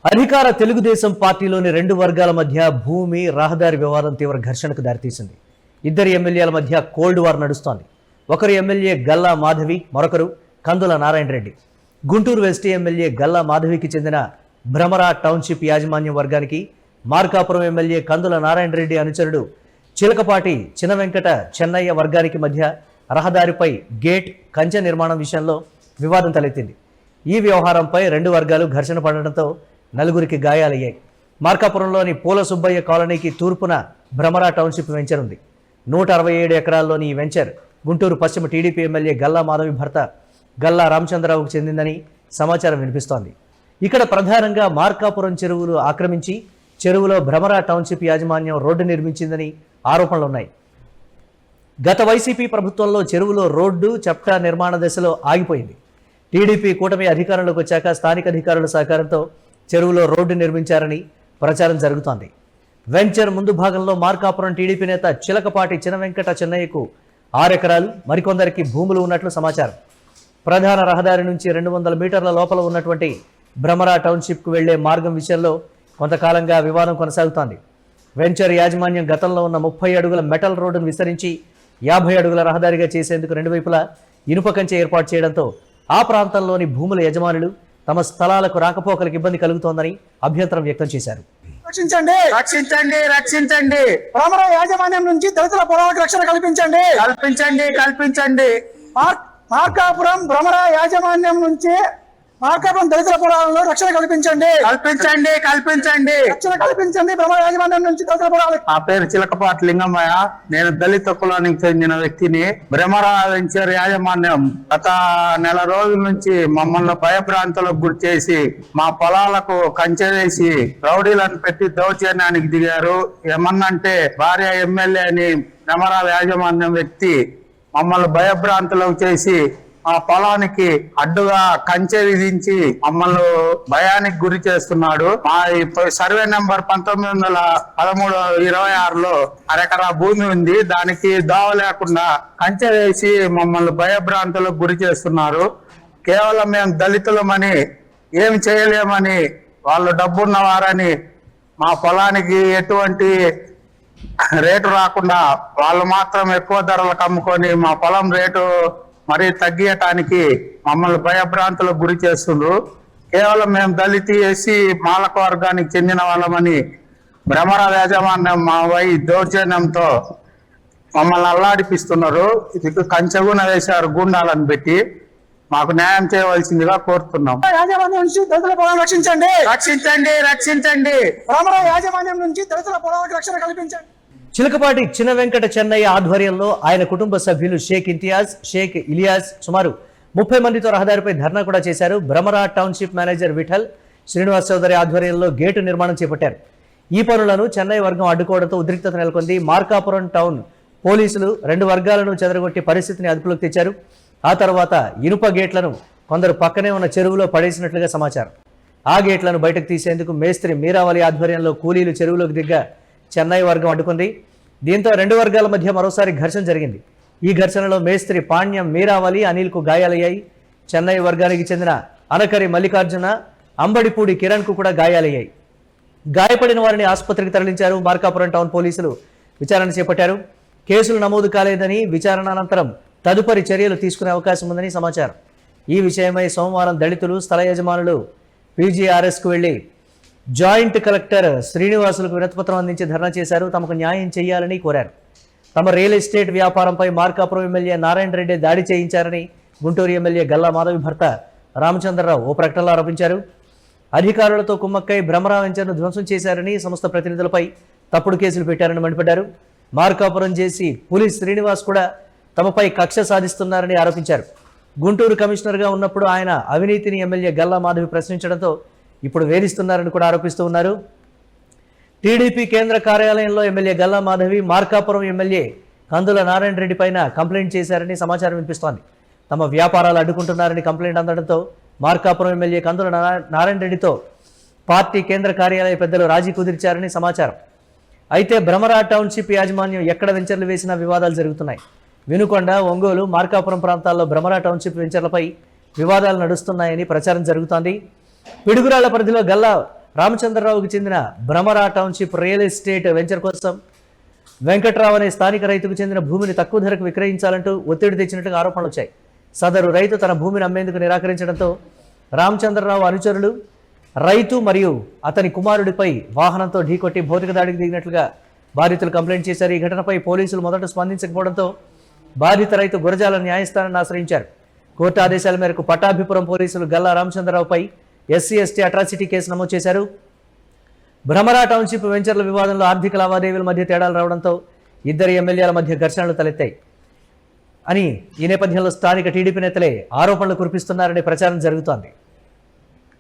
అధికార తెలుగుదేశం పార్టీలోని రెండు వర్గాల మధ్య భూమి రహదారి వివాదం తీవ్ర ఘర్షణకు దారితీసింది. ఇద్దరు ఎమ్మెల్యేల మధ్య కోల్డ్ వార్ నడుస్తోంది. ఒకరు ఎమ్మెల్యే గల్లా మాధవి, మరొకరు కందుల నారాయణ రెడ్డి. గుంటూరు వెస్ట్ ఎమ్మెల్యే గల్లా మాధవికి చెందిన భ్రమరా టౌన్షిప్ యాజమాన్యం వర్గానికి మార్కాపురం ఎమ్మెల్యే కందుల నారాయణ రెడ్డి అనుచరుడు చిలకపాటి చిన వెంకట చెన్నయ్య వర్గానికి మధ్య రహదారిపై గేట్ కంచె నిర్మాణం విషయంలో వివాదం తలెత్తింది. ఈ వ్యవహారంపై రెండు వర్గాలు ఘర్షణ పడడంతో నలుగురికి గాయాలయ్యాయి. మార్కాపురంలోని పూల సుబ్బయ్య కాలనీకి తూర్పున భ్రమరా టౌన్షిప్ వెంచర్ ఉంది. 167 ఎకరాల్లోని ఈ వెంచర్ గుంటూరు పశ్చిమ టీడీపీ ఎమ్మెల్యే గల్లా మాధవి భర్త గల్లా రామచంద్రరావుకు చెందిందని సమాచారం వినిపిస్తోంది. ఇక్కడ ప్రధానంగా మార్కాపురం చెరువులు ఆక్రమించి చెరువులో భ్రమరా టౌన్షిప్ యాజమాన్యం రోడ్డు నిర్మించిందని ఆరోపణలున్నాయి. గత వైసీపీ ప్రభుత్వంలో చెరువులో రోడ్డు చప్టా నిర్మాణ దశలో ఆగిపోయింది. టీడీపీ కూటమి అధికారంలోకి వచ్చాక స్థానిక అధికారుల సహకారంతో చెరువులో రోడ్డు నిర్మించారని ప్రచారం జరుగుతోంది. వెంచర్ ముందు భాగంలో మార్కాపురం టీడీపీ నేత చిలకపాటి చిన వెంకట చెన్నయ్యకు 6 ఎకరాలు, మరికొందరికి భూములు ఉన్నట్లు సమాచారం. ప్రధాన రహదారి నుంచి 200 మీటర్ల లోపల ఉన్నటువంటి భ్రమరా టౌన్షిప్కు వెళ్లే మార్గం విషయంలో కొంతకాలంగా వివాదం కొనసాగుతోంది. వెంచర్ యాజమాన్యం గతంలో ఉన్న 30 అడుగుల మెటల్ రోడ్డును విస్తరించి 50 అడుగుల రహదారిగా చేసేందుకు రెండు వైపులా ఇనుప కంచె ఏర్పాటు చేయడంతో ఆ ప్రాంతంలోని భూముల యజమానులు తమ స్థలాలకు రాకపోకలకు ఇబ్బంది కలుగుతోందని అభ్యంతరం వ్యక్తం చేశారు. రక్షించండి, రక్షించండి రక్షించండి భ్రమరా యాజమాన్యం నుంచి దళితుల పొలాలకు రక్షణ కల్పించండి. కల్పించండి కల్పించండి మార్కాపురం భ్రమరా యాజమాన్యం నుంచి మార్కాపురం దళితుల పొలాలలో రక్షణ కల్పించండి. కల్పించండి కల్పించండి రక్షణ కల్పించండి భ్రమరా యాజమాన్యం నుంచి దళితుల పొలాలకు. నా పేరు చిలకపాటి లింగమయ్య. నేను దళిత కులానికి చెందిన వ్యక్తిని. భ్రమరా వెంచర్ యాజమాన్యం గత నెల రోజుల నుంచి మమ్మల్ని భయభ్రాంతులకు గురి చేసి మా పొలాలకు కంచె వేసి రౌడీలను పెట్టి దౌర్జన్యానికి దిగారు. ఏమన్నంటే భార్య ఎమ్మెల్యే అని భ్రమరా యాజమాన్యం వ్యక్తి మమ్మల్ని భయభ్రాంతులకు చేసి ఆ పొలానికి అడ్డుగా కంచె విధించి మమ్మల్ని భయానికి గురి చేస్తున్నాడు. మా సర్వే నెంబర్ 1913-26లో అరెకరా భూమి ఉంది. దానికి దోవ లేకుండా కంచె వేసి మమ్మల్ని భయభ్రాంతులకు గురి చేస్తున్నారు. కేవలం మేము దళితులమని ఏమి చేయలేమని, వాళ్ళు డబ్బున్న వారని మా పొలానికి ఎటువంటి రేటు రాకుండా వాళ్ళు మాత్రం ఎక్కువ ధరలకు అమ్ముకొని మా పొలం రేటు మరీ తగ్గియటానికి మమ్మల్ని భయభ్రాంతులకు గురి చేస్తుండ్రు. కేవలం మేము దళిత ఎస్సీ మాలక వర్గానికి చెందిన వాళ్ళమని భ్రమరా యాజమాన్యం మా దౌర్జన్యంతో మమ్మల్ని అల్లాడిపిస్తున్నారు. ఇది కంచెగున వేశారు గుండాలను పెట్టి. మాకు న్యాయం చేయవలసిందిగా కోరుతున్నాం. యాజమాన్యం నుంచి దళితుల పొలాలను రక్షించండి. రక్షించండి రక్షించండి భ్రమరా యాజమాన్యం నుంచి దళితుల పొలాలకు రక్షణ కల్పించండి. చిలకపాటి చిన వెంకట చెన్నయ్య ఆధ్వర్యంలో ఆయన కుటుంబ సభ్యులు షేక్ ఇంతియాజ్, షేక్ ఇలియాజ్ సుమారు 30 మందితో రహదారిపై ధర్నా కూడా చేశారు. భ్రమరా టౌన్షిప్ మేనేజర్ విఠల్ శ్రీనివాస్ చౌదరి ఆధ్వర్యంలో గేటు నిర్మాణం చేపట్టారు. ఈ పనులను చెన్నై వర్గం అడ్డుకోవడంతో ఉద్రిక్తత నెలకొంది. మార్కాపురం టౌన్ పోలీసులు రెండు వర్గాలను చెదరగొట్టి పరిస్థితిని అదుపులోకి తెచ్చారు. ఆ తర్వాత ఇనుప గేట్లను కొందరు పక్కనే ఉన్న చెరువులో పడేసినట్లుగా సమాచారం. ఆ గేట్లను బయటకు తీసేందుకు మేస్త్రి మీరావళి ఆధ్వర్యంలో కూలీలు చెరువులోకి దిగ్గ చెన్నై వర్గం అడ్డుకుంది. దీంతో రెండు వర్గాల మధ్య మరోసారి ఘర్షణ జరిగింది. ఈ ఘర్షణలో మేస్త్రి పాణ్యం మీరావళి అనిల్కు గాయాలయ్యాయి. చెన్నై వర్గానికి చెందిన అనకరి మల్లికార్జున, అంబడిపూడి కిరణ్కు కూడా గాయాలయ్యాయి. గాయపడిన వారిని ఆసుపత్రికి తరలించారు. మార్కాపురం టౌన్ పోలీసులు విచారణ చేపట్టారు. కేసులు నమోదు కాలేదని, విచారణ అనంతరం తదుపరి చర్యలు తీసుకునే అవకాశం ఉందని సమాచారం. ఈ విషయమై సోమవారం దళితులు స్థల యజమానులు పీజీఆర్ఎస్కు వెళ్లి జాయింట్ కలెక్టర్ శ్రీనివాసులకు వినతిపత్రం అందించి ధర్నా చేశారు. తమకు న్యాయం చేయాలని కోరారు. తమ రియల్ ఎస్టేట్ వ్యాపారంపై మార్కాపురం ఎమ్మెల్యే నారాయణ రెడ్డి దాడి చేయించారని గుంటూరు ఎమ్మెల్యే గల్లా మాధవి భర్త రామచంద్రరావు ఓ ప్రకటనలో ఆరోపించారు. అధికారులతో కుమ్మక్కై భ్రమరా వెంచర్ను ధ్వంసం చేశారని, సంస్థ ప్రతినిధులపై తప్పుడు కేసులు పెట్టారని మండిపడ్డారు. మార్కాపురం జేసీ పులి శ్రీనివాస్ కూడా తమపై కక్ష సాధిస్తున్నారని ఆరోపించారు. గుంటూరు కమిషనర్గా ఉన్నప్పుడు ఆయన అవినీతిని ఎమ్మెల్యే గల్లా మాధవి ప్రశ్నించడంతో ఇప్పుడు వేధిస్తున్నారని కూడా ఆరోపిస్తూ ఉన్నారు. టీడీపీ కేంద్ర కార్యాలయంలో ఎమ్మెల్యే గల్లా మాధవి మార్కాపురం ఎమ్మెల్యే కందుల నారాయణ రెడ్డి పైన కంప్లైంట్ చేశారని సమాచారం వినిపిస్తోంది. తమ వ్యాపారాలు అడ్డుకుంటున్నారని కంప్లైంట్ అందడంతో మార్కాపురం ఎమ్మెల్యే కందుల నారాయణ రెడ్డితో పార్టీ కేంద్ర కార్యాలయ పెద్దలు రాజీ కుదిర్చారని సమాచారం. అయితే భ్రమరా టౌన్షిప్ యాజమాన్యం ఎక్కడ వెంచర్లు వేసినా వివాదాలు జరుగుతున్నాయి. వినుకొండ, ఒంగోలు, మార్కాపురం ప్రాంతాల్లో భ్రమరా టౌన్షిప్ వెంచర్లపై వివాదాలు నడుస్తున్నాయని ప్రచారం జరుగుతోంది. పిడుగురాళ్ల పరిధిలో గల్లా రామచంద్రరావుకు చెందిన Bhramara township real estate venture కోసం వెంకట్రావు అనే స్థానిక రైతుకు చెందిన భూమిని తక్కువ ధరకు విక్రయించాలంటూ ఒత్తిడి తెచ్చినట్టుగా ఆరోపణలు వచ్చాయి. సదరు రైతు తన భూమిని అమ్మేందుకు నిరాకరించడంతో రామచంద్రరావు అనుచరులు రైతు మరియు అతని కుమారుడిపై వాహనంతో ఢీకొట్టి భౌతిక దాడికి దిగినట్లుగా బాధితులు కంప్లైంట్ చేశారు. ఈ ఘటనపై పోలీసులు మొదట స్పందించకపోవడంతో బాధిత రైతు గురజాల న్యాయస్థానాన్ని ఆశ్రయించారు. కోర్టు ఆదేశాల మేరకు పట్టాభిపురం పోలీసులు గల్లా రామచంద్రరావుపై SC/ST అట్రాసిటీ కేసు నమోదు చేశారు. భ్రమరా టౌన్షిప్ వెంచర్ల వివాదంలో ఆర్థిక లావాదేవీల మధ్య తేడాలు రావడంతో ఇద్దరు ఎమ్మెల్యేల మధ్య ఘర్షణలు తలెత్తాయి అని ఈ నేపథ్యంలో స్థానిక టీడీపీ నేతలే ఆరోపణలు కురిపిస్తున్నారనే ప్రచారం జరుగుతోంది.